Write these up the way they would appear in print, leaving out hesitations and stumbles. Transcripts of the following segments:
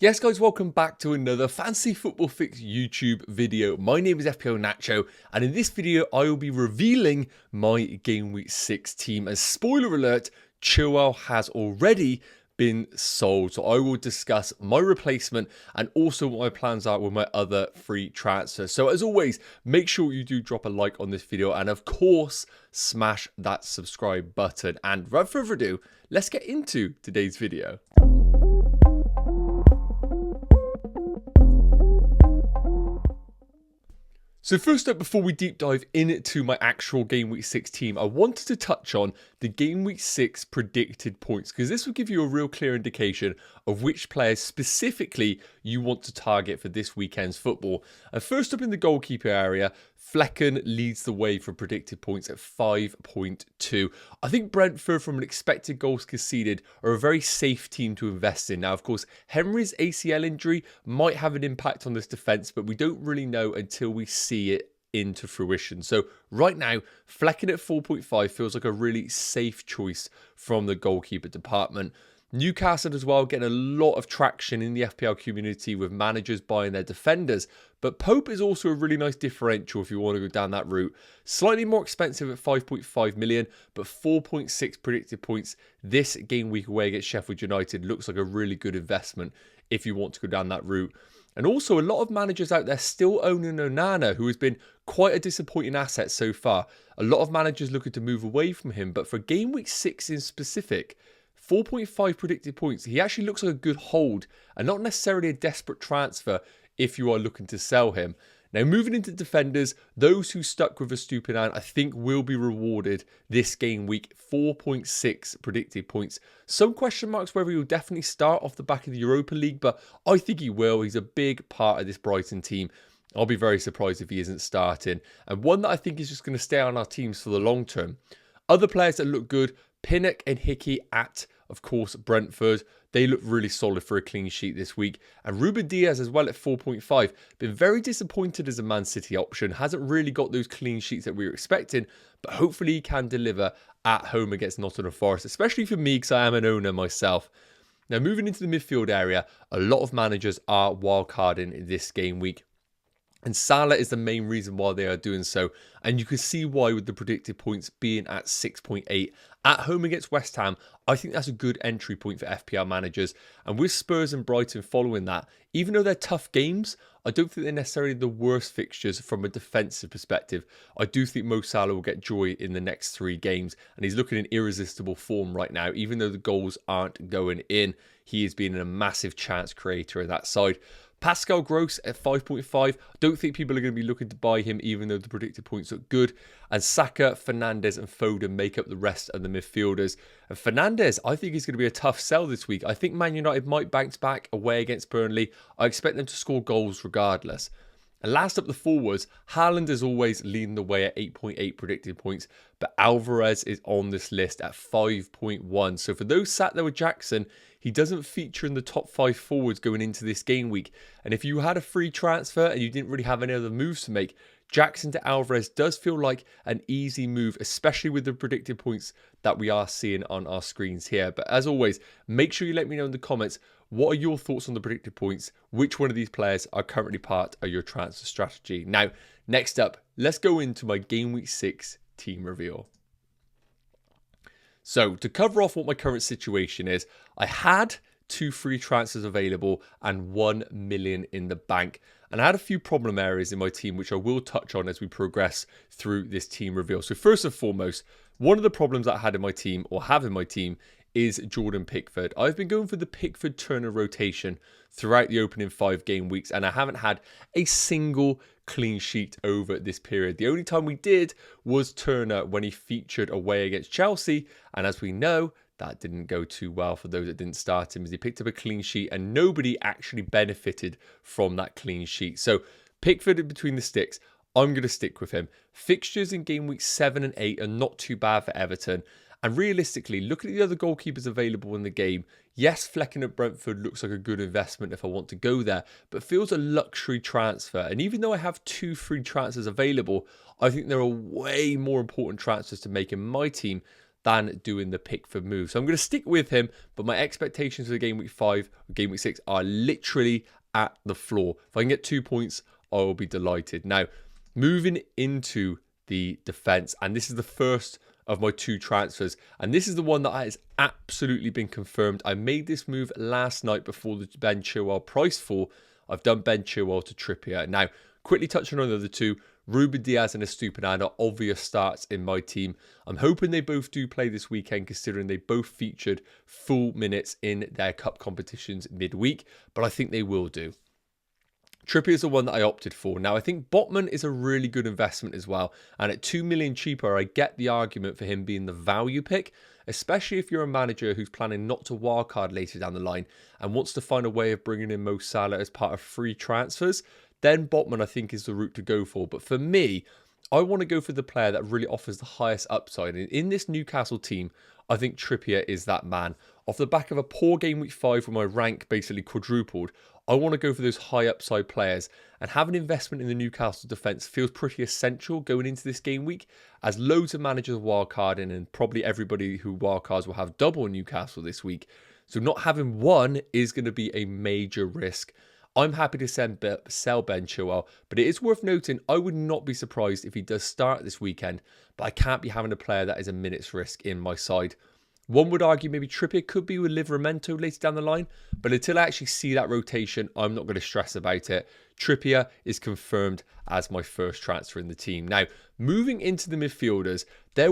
Yes guys, welcome back to another Fantasy Football Fix YouTube video. My name is FPL Nacho, and in this video I will be revealing my Game Week 6 team. And spoiler alert, Chilwell has already been sold. So I will discuss my replacement and also what my plans are with my other free transfers. So as always, make sure you do drop a like on this video and of course, smash that subscribe button. And without further ado, let's get into today's video. So first up, before we deep dive into my actual Game Week 6 team, I wanted to touch on the Game Week 6 predicted points, because this will give you a real clear indication of which players specifically you want to target for this weekend's football. And first up in the goalkeeper area, Flecken leads the way for predicted points at 5.2. I think Brentford, from an expected goals conceded, are a very safe team to invest in. Now, of course, Henry's ACL injury might have an impact on this defence, but we don't really know until we see it into fruition. So right now, Flecken at 4.5 feels like a really safe choice from the goalkeeper department. Newcastle as well, getting a lot of traction in the FPL community with managers buying their defenders. But Pope is also a really nice differential if you want to go down that route. Slightly more expensive at 5.5 million, but 4.6 predicted points. This game week away against Sheffield United looks like a really good investment if you want to go down that route. And also a lot of managers out there still owning Onana, who has been quite a disappointing asset so far. A lot of managers looking to move away from him, but for game week 6 in specific, 4.5 predicted points, he actually looks like a good hold and not necessarily a desperate transfer if you are looking to sell him. Now, moving into defenders, those who stuck with Estupiñán, I think will be rewarded this game week. 4.6 predicted points. Some question marks whether he will definitely start off the back of the Europa League, but I think he will. He's a big part of this Brighton team. I'll be very surprised if he isn't starting. And one that I think is just going to stay on our teams for the long term. Other players that look good, Pinnock and Hickey at, of course, Brentford. They look really solid for a clean sheet this week. And Ruben Diaz as well at 4.5. Been very disappointed as a Man City option. Hasn't really got those clean sheets that we were expecting. But hopefully he can deliver at home against Nottingham Forest. Especially for me because I am an owner myself. Now moving into the midfield area. A lot of managers are wildcarding in this game week. And Salah is the main reason why they are doing so. And you can see why with the predicted points being at 6.8. At home against West Ham, I think that's a good entry point for FPL managers. And with Spurs and Brighton following that, even though they're tough games, I don't think they're necessarily the worst fixtures from a defensive perspective. I do think Mo Salah will get joy in the next 3 games. And he's looking in irresistible form right now. Even though the goals aren't going in, he has been a massive chance creator in that side. Pascal Gross at 5.5. Don't think people are going to be looking to buy him even though the predicted points look good. And Saka, Fernandes and Foden make up the rest of the midfielders. And Fernandes, I think he's going to be a tough sell this week. I think Man United might bounce back away against Burnley. I expect them to score goals regardless. And last up the forwards, Haaland is always leading the way at 8.8 predicted points. But Alvarez is on this list at 5.1. So for those sat there with Jackson, he doesn't feature in the top 5 forwards going into this game week. And if you had a free transfer and you didn't really have any other moves to make, Jackson to Alvarez does feel like an easy move, especially with the predicted points that we are seeing on our screens here. But as always, make sure you let me know in the comments, what are your thoughts on the predicted points? Which one of these players are currently part of your transfer strategy? Now, next up, let's go into my Game Week 6 team reveal. So, to cover off what my current situation is, I had 2 free transfers available and 1 million in the bank. And I had a few problem areas in my team, which I will touch on as we progress through this team reveal. So first and foremost, one of the problems that I had in my team, or have in my team, is Jordan Pickford. I've been going for the Pickford Turner rotation throughout the opening 5 game weeks, and I haven't had a single clean sheet over this period. The only time we did was Turner when he featured away against Chelsea, and as we know, that didn't go too well for those that didn't start him, as he picked up a clean sheet and nobody actually benefited from that clean sheet. So Pickford in between the sticks, I'm going to stick with him. Fixtures in game week 7 and 8 are not too bad for Everton. And realistically, looking at the other goalkeepers available in the game, yes, Flecken at Brentford looks like a good investment if I want to go there, but feels a luxury transfer. And even though I have 2 free transfers available, I think there are way more important transfers to make in my team than doing the Pickford move. So I'm going to stick with him, but my expectations for the game week 5 or game week 6 are literally at the floor. If I can get 2 points, I will be delighted. Now, moving into the defense, and this is the first of my 2 transfers, and this is the one that has absolutely been confirmed. I made this move last night before the Ben Chilwell price fall. I've done Ben Chilwell to Trippier. Now, quickly touching on the other 2, Ruben Diaz and Estupiñán are obvious starts in my team. I'm hoping they both do play this weekend, considering they both featured full minutes in their cup competitions midweek, but I think they will do. Trippier is the one that I opted for. Now, I think Botman is a really good investment as well, and at 2 million cheaper, I get the argument for him being the value pick, especially if you're a manager who's planning not to wildcard later down the line and wants to find a way of bringing in Mo Salah as part of free transfers. Then Botman, I think, is the route to go for. But for me, I want to go for the player that really offers the highest upside. And in this Newcastle team, I think Trippier is that man. Off the back of a poor game week 5 where my rank basically quadrupled, I want to go for those high upside players. And having investment in the Newcastle defence feels pretty essential going into this game week, as loads of managers are wildcarding, and probably everybody who wildcards will have double Newcastle this week. So not having one is going to be a major risk. I'm happy to sell Ben Chilwell, but it is worth noting I would not be surprised if he does start this weekend, but I can't be having a player that is a minute's risk in my side. One would argue maybe Trippier could be with Livramento later down the line, but until I actually see that rotation, I'm not going to stress about it. Trippier is confirmed as my first transfer in the team. Now, moving into the midfielders, there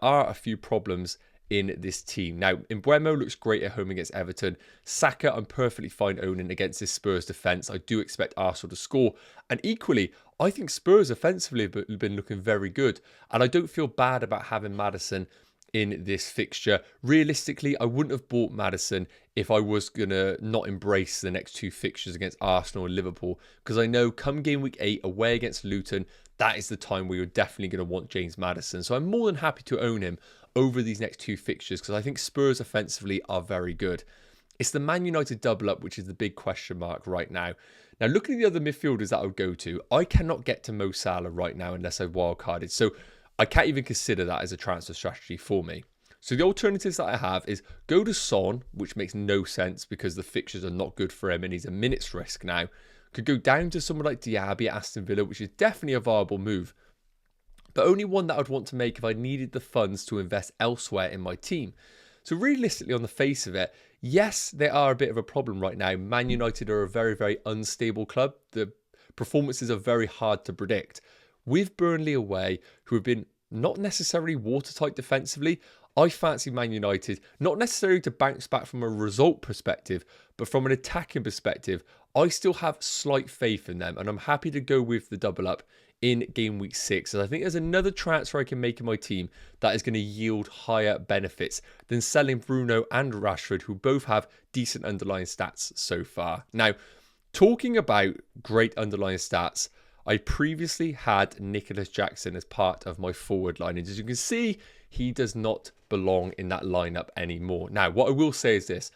are a few problems in this team. Now, Mbeumo looks great at home against Everton. Saka, I'm perfectly fine owning against this Spurs defence. I do expect Arsenal to score. And equally, I think Spurs offensively have been looking very good. And I don't feel bad about having Maddison in this fixture. Realistically, I wouldn't have bought Maddison if I was going to not embrace the next 2 fixtures against Arsenal and Liverpool, because I know come game week 8 away against Luton, that is the time where you're definitely going to want James Maddison. So I'm more than happy to own him over these next 2 fixtures, because I think Spurs offensively are very good. It's the Man United double up which is the big question mark right now. Now, looking at the other midfielders that I would go to, I cannot get to Mo Salah right now unless I've wildcarded. So I can't even consider that as a transfer strategy for me. So the alternatives that I have is go to Son, which makes no sense because the fixtures are not good for him and he's a minute's risk now. Could go down to someone like Diaby at Aston Villa, which is definitely a viable move, but only one that I'd want to make if I needed the funds to invest elsewhere in my team. So realistically, on the face of it, yes, they are a bit of a problem right now. Man United are a very, very unstable club. The performances are very hard to predict. With Burnley away, who have been not necessarily watertight defensively, I fancy Man United, not necessarily to bounce back from a result perspective, but from an attacking perspective, I still have slight faith in them, and I'm happy to go with the double up in game week 6. And I think there's another transfer I can make in my team that is going to yield higher benefits than selling Bruno and Rashford, who both have decent underlying stats so far. Now, talking about great underlying stats, I previously had Nicholas Jackson as part of my forward line, and as you can see, he does not belong in that lineup anymore. Now, what I will say is this: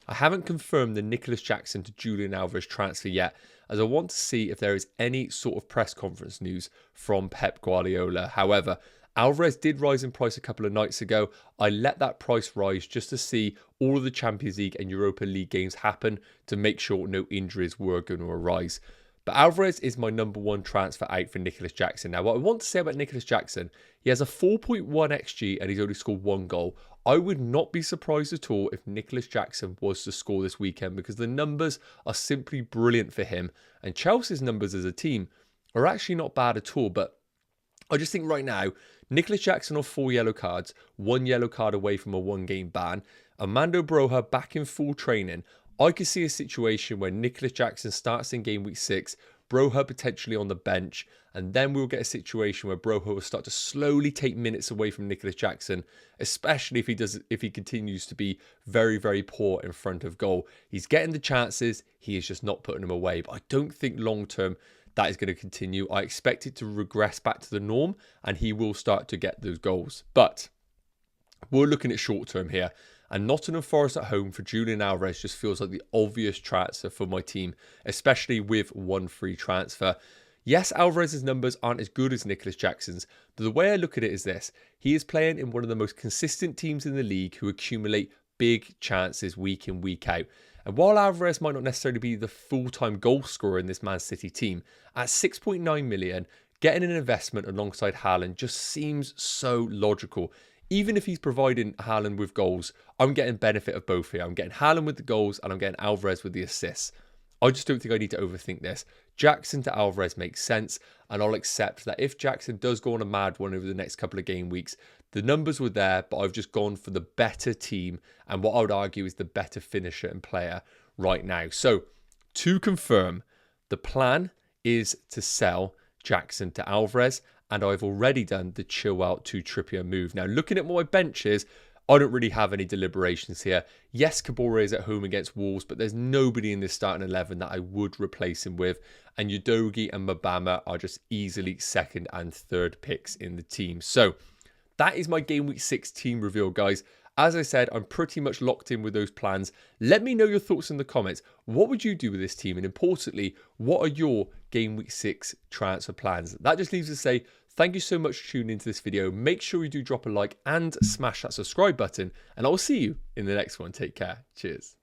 I haven't confirmed the Nicholas Jackson to Julian Alvarez transfer yet, as I want to see if there is any sort of press conference news from Pep Guardiola. However, Alvarez did rise in price a couple of nights ago. I let that price rise just to see all of the Champions League and Europa League games happen to make sure no injuries were going to arise. But Alvarez is my number 1 transfer out for Nicholas Jackson. Now, what I want to say about Nicholas Jackson, he has a 4.1 XG and he's only scored 1 goal. I would not be surprised at all if Nicholas Jackson was to score this weekend, because the numbers are simply brilliant for him. And Chelsea's numbers as a team are actually not bad at all. But I just think right now, Nicholas Jackson on 4 yellow cards, 1 yellow card away from a 1-game ban, Armando Broja back in full training. I could see a situation where Nicholas Jackson starts in game week 6, Broja potentially on the bench, and then we'll get a situation where Broja will start to slowly take minutes away from Nicholas Jackson, especially if he continues to be very, very poor in front of goal. He's getting the chances, he is just not putting them away. But I don't think long term that is going to continue. I expect it to regress back to the norm, and he will start to get those goals. But we're looking at short term here. And Nottingham Forest at home for Julian Alvarez just feels like the obvious transfer for my team, especially with 1 free transfer. Yes, Alvarez's numbers aren't as good as Nicholas Jackson's, but the way I look at it is this. He is playing in one of the most consistent teams in the league who accumulate big chances week in, week out. And while Alvarez might not necessarily be the full-time goal scorer in this Man City team, at 6.9 million, getting an investment alongside Haaland just seems so logical. Even if he's providing Haaland with goals, I'm getting benefit of both here. I'm getting Haaland with the goals and I'm getting Alvarez with the assists. I just don't think I need to overthink this. Jackson to Alvarez makes sense, and I'll accept that if Jackson does go on a mad one over the next couple of game weeks, the numbers were there, but I've just gone for the better team and what I would argue is the better finisher and player right now. So, to confirm, the plan is to sell Jackson to Alvarez, and I've already done the Chilwell to Trippier move. Now, looking at my benches, I don't really have any deliberations here. Yes, Kabore is at home against Wolves, but there's nobody in this starting 11 that I would replace him with. And Udogie and Mabama are just easily second and third picks in the team. So that is my Game Week 6 team reveal, guys. As I said, I'm pretty much locked in with those plans. Let me know your thoughts in the comments. What would you do with this team? And importantly, what are your Game Week 6 transfer plans? That just leaves us to say, thank you so much for tuning into this video. Make sure you do drop a like and smash that subscribe button. And I'll see you in the next one. Take care. Cheers.